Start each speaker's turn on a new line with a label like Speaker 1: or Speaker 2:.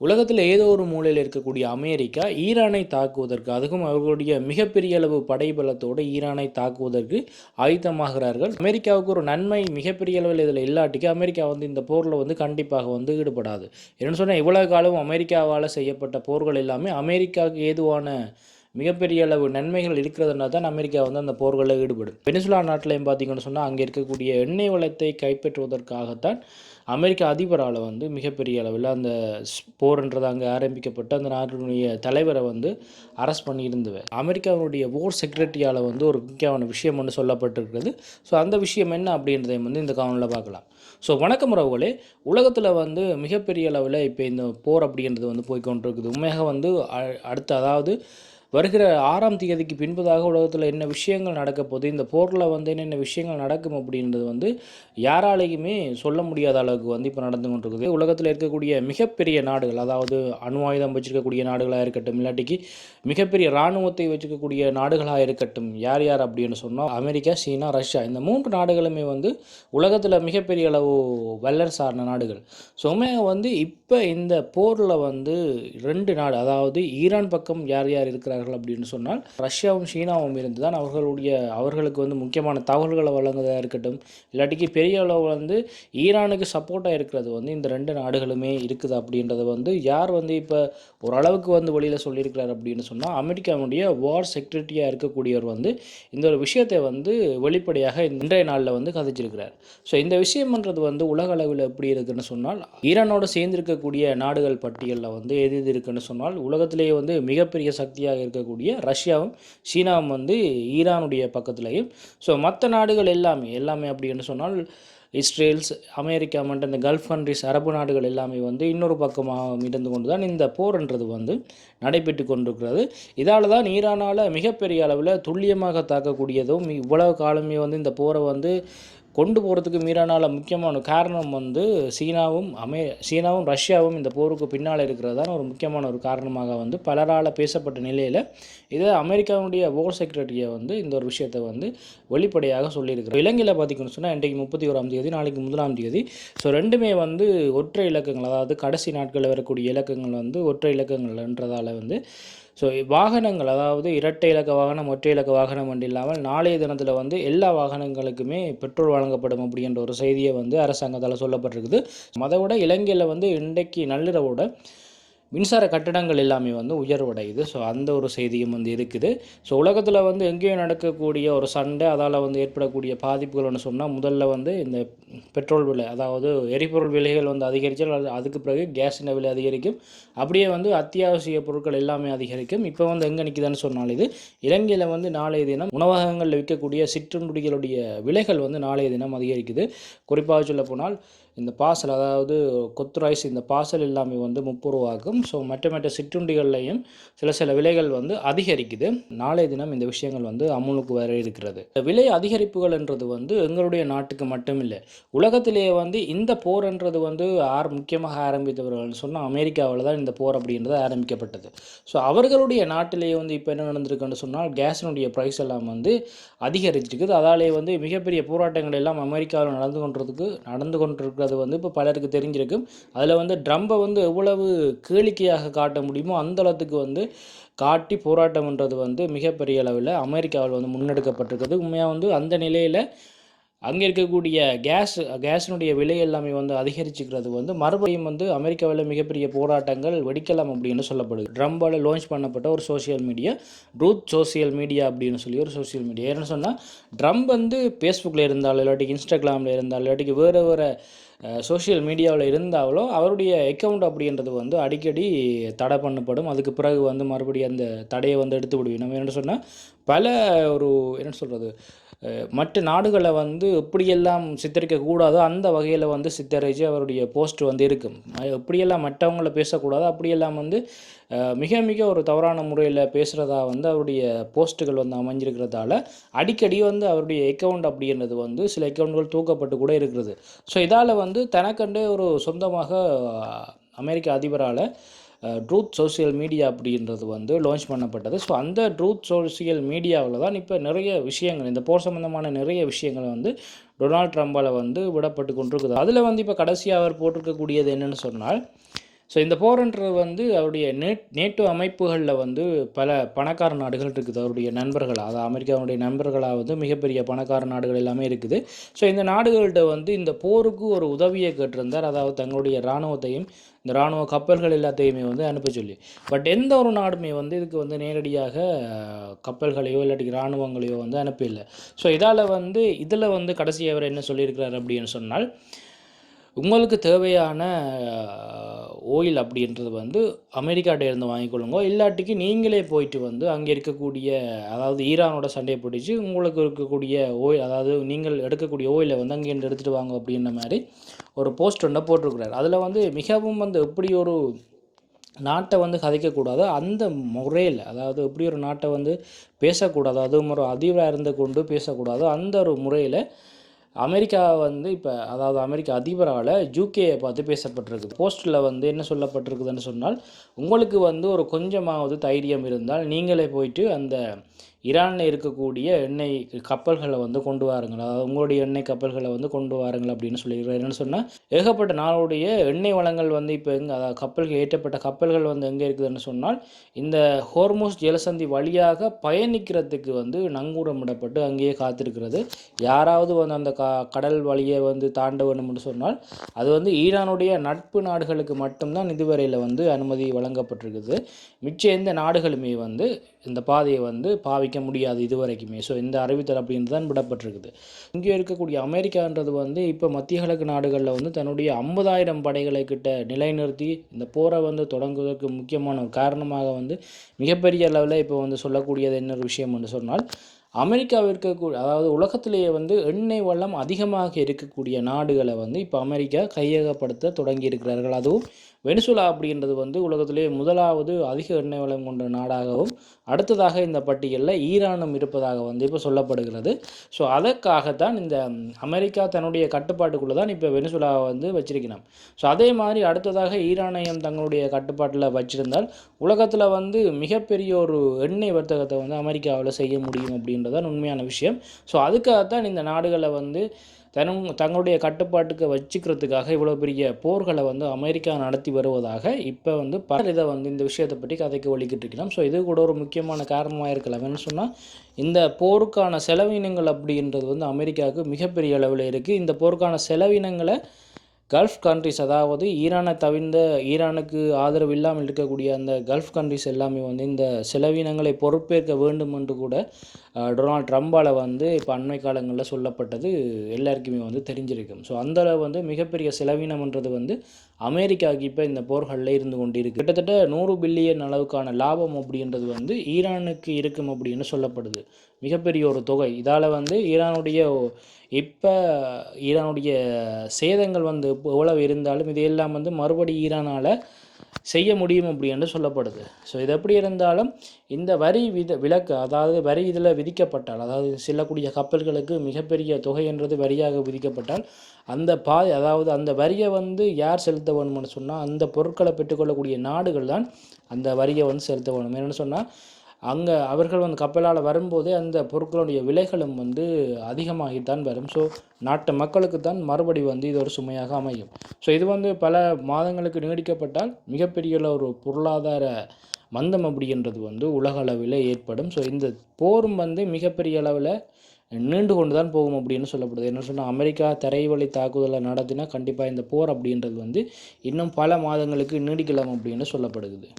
Speaker 1: உலகத்தில் ஏதோ ஒரு மூலையில் இருக்கக்கூடிய அமெரிக்கா ஈரானை தாக்குவதற்கு, அதுவும் அவர்களுடைய மிகப்பெரிய அளவு படைபலத்தோடு ஈரானை தாக்குவதற்கு ஆயத்தமாகிறார்கள். அமெரிக்காவுக்கு ஒரு நன்மை மிகப்பெரிய அளவில் இதில் இல்லாட்டிக்கு அமெரிக்கா இந்த போரில் கண்டிப்பாக ஈடுபடாது. என்னென்னு சொன்னால், இவ்வளவு காலம் அமெரிக்காவால் செய்யப்பட்ட போர்கள் எல்லாமே அமெரிக்காவுக்கு ஏதுவான மிகப்பெரிய அளவு நன்மைகள் இருக்கிறதுனா தான் அமெரிக்கா அந்த போர்களில் ஈடுபடும். வெனிசுலா நாட்டிலையும் பார்த்தீங்கன்னு சொன்னால், அங்கே இருக்கக்கூடிய எண்ணெய் வளத்தை கைப்பற்றுவதற்காகத்தான் அமெரிக்க அதிபரால் மிகப்பெரிய அளவில் அந்த போர்ன்றது அங்கே ஆரம்பிக்கப்பட்டு அந்த நாட்டினுடைய தலைவரை அரெஸ்ட் பண்ணியிருந்தவர். அமெரிக்காவுடைய வார் செக்ரட்டரியால் ஒரு முக்கியமான விஷயம் சொல்லப்பட்டிருக்கிறது. ஸோ அந்த விஷயம் என்ன அப்படின்றதையும் இந்த காணொலியில் பார்க்கலாம். ஸோ வணக்கம் உறவுகளே, உலகத்தில் மிகப்பெரிய அளவில் இப்போ இந்த போர் அப்படின்றது போய்கொண்டிருக்குது. உண்மையாக அடுத்து, அதாவது வருகிற 6ஆம் தேதிக்கு பின்பதாக உலகத்தில் என்ன விஷயங்கள் நடக்க போகுது, இந்த போரில் என்னென்ன விஷயங்கள் நடக்கும் அப்படின்றது யாராலையுமே சொல்ல முடியாத அளவுக்கு இப்போ நடந்து கொண்டிருக்குது. உலகத்தில் இருக்கக்கூடிய மிகப்பெரிய நாடுகள், அதாவது அணு ஆயுதம் வச்சுருக்கக்கூடிய நாடுகளாக இருக்கட்டும், இல்லாட்டிக்கு மிகப்பெரிய இராணுவத்தை வச்சுக்கக்கூடிய நாடுகளாக இருக்கட்டும், யார் யார் அப்படின்னு சொன்னால் அமெரிக்கா, சீனா, ரஷ்யா, இந்த 3 நாடுகளுமே உலகத்தில் மிகப்பெரிய அளவு வல்லரசு சார்ந்த நாடுகள். ஸோ இப்போ இந்த போரில் 2 நாடு, அதாவது ஈரான் பக்கம் யார் யார் இருக்கிறார்கள் அப்படின்னு சொன்னால் ரஷ்யாவும் சீனாவும் இருந்து தான் அவர்களுக்கு முக்கியமான தகவல்களை வழங்குவதாக இருக்கட்டும், இல்லாட்டிக்கு பெரிய அளவு ஈரானுக்கு சப்போர்ட்டாக இருக்கிறது இந்த 2 நாடுகளுமே இருக்குது அப்படின்றத யார் இப்போ ஓரளவுக்கு வெளியில் சொல்லியிருக்கிறார் அப்படின்னு சொன்னால், அமெரிக்காவுடைய வார் செக்ரட்டரியாக இருக்கக்கூடியவர் இந்த ஒரு விஷயத்தை வெளிப்படையாக இன்றைய நாளில் கதைச்சிருக்கிறார். ஸோ இந்த விஷயம்ன்றது உலக அளவில் எப்படி இருக்குன்னு சொன்னால், ஈரானோடு சேர்ந்திருக்கக்கூடிய நாடுகள் பட்டியலில் எது இருக்குன்னு சொன்னால், உலகத்திலேயே மிகப்பெரிய சக்தியாக இருக்கக்கூடிய ரஷ்யாவும் சீனாவும் ஈரானுடைய பக்கத்துலேயும், ஸோ மற்ற நாடுகள் எல்லாமே அப்படின்னு சொன்னால் இஸ்ரேல்ஸ், அமெரிக்கா மற்றும் இந்த கல்ஃப் கண்ட்ரிஸ், அரபு நாடுகள் எல்லாமே இன்னொரு பக்கமாக இருந்து கொண்டு தான் இந்த போர்ன்றது நடைபெற்று கொண்டிருக்கிறது. இதால் தான் ஈரானால் மிகப்பெரிய அளவில் துல்லியமாக தாக்கக்கூடியதும், இவ்வளவு காலமே இந்த போரை கொண்டு போகிறதுக்கு ஈரானால் முக்கியமான காரணம் சீனாவும் ரஷ்யாவும் இந்த போருக்கு பின்னால் இருக்கிறதான ஒரு முக்கியமான ஒரு காரணமாக பலரால் பேசப்பட்ட நிலையில் இதை அமெரிக்காவுடைய வார் செக்ரட்டரியை இந்த ஒரு விஷயத்தை வெளிப்படையாக சொல்லியிருக்கிறார். இலங்கையில் பார்த்திங்கன்னு சொன்னால், இன்றைக்கு 31ஆம் தேதி, நாளைக்கு 1ஆம் தேதி. ஸோ ரெண்டுமே ஒற்றை இலக்கங்கள், அதாவது கடைசி நாட்களில் வரக்கூடிய இலக்கங்கள் ஒற்றை இலக்கங்கள்ன்றதால் ஸோ வாகனங்கள், அதாவது இரட்டை இலக்க வாகனம், ஒற்றை இலக்க வாகனம் இல்லாமல் நாளைய தினத்தில் எல்லா வாகனங்களுக்குமே பெட்ரோல் வழங்கப்படும் அப்படின்ற ஒரு செய்தியை அரசாங்கத்தால் சொல்லப்பட்டிருக்குது. அதை விட இலங்கையில் இன்றைக்கு நள்ளிரவோட மின்சார கட்டணங்கள் எல்லாமே உயர்வடையுது. ஸோ அந்த ஒரு செய்தியும் இருக்குது. ஸோ உலகத்தில் எங்கேயும் நடக்கக்கூடிய ஒரு சண்டை, அதால் ஏற்படக்கூடிய பாதிப்புகள்னு சொன்னால், முதல்ல இந்த பெட்ரோல் விலை, அதாவது எரிபொருள் விலைகள் அதிகரித்தால் அதுக்கு பிறகு கேஸின் விலை அதிகரிக்கும். அப்படியே அத்தியாவசிய பொருட்கள் எல்லாமே அதிகரிக்கும். இப்போ எங்கே நிற்குதுன்னு சொன்னால், இது இலங்கையில் நாளைய தினம் உணவகங்களில் விற்கக்கூடிய சிற்றுண்டிகளுடைய விலைகள் நாளைய தினம் அதிகரிக்குது. குறிப்பாக சொல்ல போனால் இந்த பார்சல், அதாவது கொத்து ரைஸ், இந்த பார்சல் எல்லாமே 30 ரூபாக்கும். ஸோ மற்ற சிற்றுண்டிகள்லையும் சில விலைகள் அதிகரிக்குது. நாளைய தினம் இந்த விஷயங்கள் அமுலுக்கு வர இருக்கிறது. விலை அதிகரிப்புகள்ன்றது எங்களுடைய நாட்டுக்கு மட்டும் இல்லை, உலகத்திலேயே இந்த போர்ன்றது முக்கியமாக ஆரம்பித்தவர்கள் சொன்னால் அமெரிக்காவில் தான் இந்த போர் அப்படின்றது ஆரம்பிக்கப்பட்டது. ஸோ அவர்களுடைய நாட்டிலேயே இப்போ என்ன நடந்திருக்குன்னு சொன்னால், கேஸினுடைய ப்ரைஸ் எல்லாம் அதிகரிச்சிருக்குது. அதாலே மிகப்பெரிய போராட்டங்கள் எல்லாம் அமெரிக்காவில் நடந்து கொண்டிருக்கிறது இப்போ பலருக்கு தெரிஞ்சிருக்கும். அதில் ட்ரம்பை எவ்வளவு கேளிக்கையாக காட்ட முடியுமோ அந்த அளவுக்கு காட்டி போராட்டம்ன்றது மிகப்பெரிய அளவில் அமெரிக்காவில் முன்னெடுக்கப்பட்டிருக்கிறது. உண்மையாக அந்த நிலையில் அங்கே இருக்கக்கூடிய கேஸினுடைய விலை எல்லாமே அதிகரிச்சுக்கிறது மறுபடியும் அமெரிக்காவில் மிகப்பெரிய போராட்டங்கள் வெடிக்கலாம் அப்படின்னு சொல்லப்படுது. ட்ரம்பால் லான்ச் பண்ணப்பட்ட ஒரு social media, truth social media அப்படின்னு சொல்லி ஒரு சோசியல் மீடியா. ஏன்னு சொன்னால், ட்ரம்ப் ஃபேஸ்புக்கில் இருந்தாலும், இல்லாட்டிக்கு இன்ஸ்டாகிராமில் இருந்தாலும், இல்லாட்டிக்கு வேறு சோஷியல் மீடியாவில் இருந்தாலோ அவருடைய அக்கௌண்ட் அப்படின்றது அடிக்கடி தடை பண்ணப்படும். அதுக்கு பிறகு மறுபடியும் அந்த தடையை எடுத்து விடுவோம். நம்ம என்ன சொன்னால், பல ஒரு என்ன சொல்கிறது, மற்ற நாடுகளை எப்படியெல்லாம் சித்தரிக்கக்கூடாதோ அந்த வகையில் சித்தரித்து அவருடைய போஸ்ட் இருக்கும். எப்படியெல்லாம் மற்றவங்கள பேசக்கூடாதோ அப்படியெல்லாம் மிக மிக ஒரு தவறான முறையில் பேசுகிறதா அவருடைய போஸ்ட்டுகள் அமைஞ்சிருக்கிறதால அடிக்கடி அவருடைய அக்கௌண்ட் அப்படின்றது சில அக்கௌண்ட்கள் தூக்கப்பட்டு கூட இருக்கிறது. ஸோ இதால் தனக்கண்டே ஒரு சொந்தமாக அமெரிக்க அதிபரால் ட்ரூத் சோசியல் மீடியா அப்படின்றது லான்ச் பண்ணப்பட்டது. ஸோ அந்த ட்ரூத் சோசியல் மீடியாவில் தான் இப்போ நிறைய விஷயங்கள், இந்த போர் சம்பந்தமான நிறைய விஷயங்கள் டொனால்ட் ட்ரம்பால் விடப்பட்டு கொண்டிருக்குது. அதில் இப்போ கடைசியாக அவர் போட்டிருக்கக்கூடியது என்னென்னு சொன்னால், ஸோ இந்த போர்ன்றது வந்து அவருடைய நேட்டோ அமைப்புகளில் வந்து பல பணக்கார நாடுகள் இருக்குது. அவருடைய நண்பர்களாக, அதாவது அமெரிக்காவுடைய நண்பர்களாக வந்து மிகப்பெரிய பணக்கார நாடுகள் எல்லாமே இருக்குது. ஸோ இந்த நாடுகள்கிட்ட வந்து இந்த போருக்கு ஒரு உதவியை கேட்டிருந்தார். அதாவது தங்களுடைய இராணுவத்தையும் இந்த இராணுவ கப்பல்கள் எல்லாத்தையுமே வந்து அனுப்ப சொல்லி. பட் எந்த ஒரு நாடுமே வந்து இதுக்கு வந்து நேரடியாக கப்பல்களையோ இல்லாட்டி இராணுவங்களையோ வந்து அனுப்பவில்லை. ஸோ இதில் வந்து கடைசி அவர் என்ன சொல்லியிருக்கிறார் அப்படின்னு சொன்னால், உங்களுக்கு தேவையான ஓயில் அப்படின்றது வந்து அமெரிக்காட்ட இருந்து வாங்கிக்கொள்ளுங்க, இல்லாட்டிக்கு நீங்களே போயிட்டு வந்து அங்கே இருக்கக்கூடிய, அதாவது ஈரானோட சண்டையை பிடிச்சி உங்களுக்கு இருக்கக்கூடிய ஓயில், அதாவது நீங்கள் எடுக்கக்கூடிய ஓயிலை வந்து அங்கேருந்து எடுத்துகிட்டு வாங்க அப்படின்ற மாதிரி ஒரு போஸ்ட் ஒன்றை போட்டிருக்கிறார். அதில் வந்து மிகவும் வந்து எப்படி ஒரு நாட்டை வந்து கதைக்கக்கூடாது அந்த முறையில், அதாவது எப்படி ஒரு நாட்டை வந்து பேசக்கூடாது, அதுவும் ஒரு அதிபராக இருந்து கொண்டு பேசக்கூடாது அந்த ஒரு முறையில் அமெரிக்கா வந்து இப்போ, அதாவது அமெரிக்க அதிபரால் யூகேயை பார்த்து பேசப்பட்டிருக்குது. போஸ்ட்டில் வந்து என்ன சொல்லப்பட்டிருக்குதுன்னு சொன்னால், உங்களுக்கு வந்து ஒரு கொஞ்சமாவது தைரியம் இருந்தால் நீங்களே போயிட்டு அந்த ஈரானில் இருக்கக்கூடிய எண்ணெய் கப்பல்களை வந்து கொண்டு வாருங்கள், அதாவது உங்களுடைய எண்ணெய் கப்பல்களை வந்து கொண்டு வாருங்கள் அப்படின்னு சொல்லியிருக்கிறார். என்னென்னு சொன்னால், ஏகப்பட்ட நாளுடைய எண்ணெய் வளங்கள் வந்து இப்போ எங்கே, அதாவது கப்பல்கள், ஏற்றப்பட்ட கப்பல்கள் வந்து எங்கே இருக்குதுன்னு சொன்னால், இந்த ஹோர்முஸ் ஜலசந்தி வழியாக பயணிக்கிறதுக்கு வந்து நங்கூரமிடப்பட்டு அங்கேயே காத்திருக்கிறது. யாராவது வந்து அந்த கடல் வழியை வந்து தாண்ட வேண்டும்னு சொன்னால் அது வந்து ஈரானுடைய நட்பு நாடுகளுக்கு மட்டும்தான் இதுவரையில் வந்து அனுமதி வழங்கப்பட்டிருக்குது. மிச்ச எந்த நாடுகளுமே வந்து இந்த பாதையை வந்து பாவிக்க முடியாது இதுவரைக்குமே. ஸோ இந்த அறிவித்தல் அப்படின்றது தான் விடப்பட்டிருக்குது. இங்கே இருக்கக்கூடிய அமெரிக்கான்றது வந்து இப்போ மத்திய கிழக்கு நாடுகளில் வந்து தன்னுடைய 50,000 படைகளை கிட்ட நிலைநிறுத்தி இந்த போரை வந்து தொடங்குவதற்கு முக்கியமான ஒரு காரணமாக வந்து மிகப்பெரிய அளவில் இப்போ வந்து சொல்லக்கூடியது என்ன ஒரு விஷயம் என்று சொன்னால், அமெரிக்காவில் இருக்கக்கூடிய, அதாவது உலகத்திலேயே வந்து எண்ணெய் வளம் அதிகமாக இருக்கக்கூடிய நாடுகளை வந்து இப்போ அமெரிக்கா கையகப்படுத்த தொடங்கி இருக்கிறார்கள். அதுவும் வெனிசுலா அப்படின்றது வந்து உலகத்திலேயே முதலாவது அதிக எண்ணெய் வளம் கொண்ட நாடாகவும், அடுத்ததாக இந்த பட்டியலில் ஈரானும் இருப்பதாக வந்து இப்போ சொல்லப்படுகிறது. ஸோ அதற்காகத்தான் இந்த அமெரிக்கா தன்னுடைய கட்டுப்பாட்டுக்குள்ளே தான் இப்போ வெனிசுலாவை வந்து வச்சிருக்கணும். ஸோ அதே மாதிரி அடுத்ததாக ஈரானையும் தங்களுடைய கட்டுப்பாட்டில் வச்சிருந்தால் உலகத்தில் வந்து மிகப்பெரிய ஒரு எண்ணெய் வர்த்தகத்தை வந்து அமெரிக்காவில் செய்ய முடியும் அப்படின்றதான் உண்மையான விஷயம். ஸோ அதுக்காகத்தான் இந்த நாடுகளை வந்து தங்களுடைய கட்டுப்பாட்டுக்கு வச்சுக்கிறதுக்காக இவ்வளோ பெரிய போர்களை வந்து அமெரிக்கா நடத்தி வருவதாக இப்போ வந்து இதை வந்து இந்த விஷயத்தை பற்றி கதைக்கு ஒழிக்கிட்டு இருக்கலாம். ஸோ இது கூட ஒரு முக்கியமான காரணமாக இருக்கலாம். என்ன சொன்னால், இந்த போருக்கான செலவினங்கள் அப்படின்றது வந்து அமெரிக்காவுக்கு மிகப்பெரிய அளவில் இருக்குது. இந்த போருக்கான செலவினங்களை கல்ஃப் கண்ட்ரிஸ், அதாவது ஈரானை தவிர்ந்த, ஈரானுக்கு ஆதரவு இல்லாமல் இருக்கக்கூடிய அந்த கல்ஃப் கண்ட்ரிஸ் எல்லாமே வந்து இந்த செலவினங்களை பொறுப்பேற்க வேண்டும் என்று கூட டொனால்ட் ட்ரம்பால் வந்து இப்போ அண்மை காலங்களில் சொல்லப்பட்டது எல்லாருக்குமே வந்து தெரிஞ்சிருக்கும். ஸோ அந்தளவு வந்து மிகப்பெரிய செலவினம்ன்றது வந்து அமெரிக்காவுக்கு இப்போ இந்த போர்களில் இருந்து கொண்டு இருக்குது. கிட்டத்தட்ட 100 பில்லியன் அளவுக்கான லாபம் அப்படின்றது வந்து ஈரானுக்கு இருக்கும் அப்படின்னு சொல்லப்படுது. மிகப்பெரிய ஒரு தொகை. இதால் வந்து ஈரானுடைய சேதங்கள் வந்து எவ்வளவு இருந்தாலும் இதையெல்லாம் வந்து மறுபடி ஈரானால் செய்ய முடியும் அப்படின்னு சொல்லப்படுது. ஸோ இது எப்படி இருந்தாலும் இந்த வரி விலக்கு, அதாவது வரி இதில் விதிக்கப்பட்டால், அதாவது செல்லக்கூடிய கப்பல்களுக்கு மிகப்பெரிய தொகை என்றது வரியாக விதிக்கப்பட்டால் அதாவது அந்த வரியை வந்து யார் செலுத்த வேணும்னு சொன்னால், அந்த பொருட்களை பெற்றுக்கொள்ளக்கூடிய நாடுகள் தான் அந்த வரியை வந்து செலுத்த வேணும். என்னென்னு சொன்னால், அங்கே அவர்கள் வந்து கப்பலால் வரும்போதே அந்த பொருட்களுடைய விலைகளும் வந்து அதிகமாகித்தான் வரும். ஸோ நாட்டு மக்களுக்கு தான் மறுபடி வந்து இது ஒரு சுமையாக அமையும். ஸோ இது வந்து பல மாதங்களுக்கு நீடிக்கப்பட்டால் மிகப்பெரிய ஒரு பொருளாதார மந்தம் அப்படின்றது வந்து உலக அளவில் ஏற்படும். ஸோ இந்த போரும் வந்து மிகப்பெரிய அளவில் நீண்டு கொண்டு தான் போகும் அப்படின்னு சொல்லப்படுது. என்ன சொன்னால், அமெரிக்கா தரைவழி தாக்குதலை நடத்தினா கண்டிப்பாக இந்த போர் அப்படின்றது வந்து இன்னும் பல மாதங்களுக்கு நீடிக்கலாம் அப்படின்னு சொல்லப்படுது.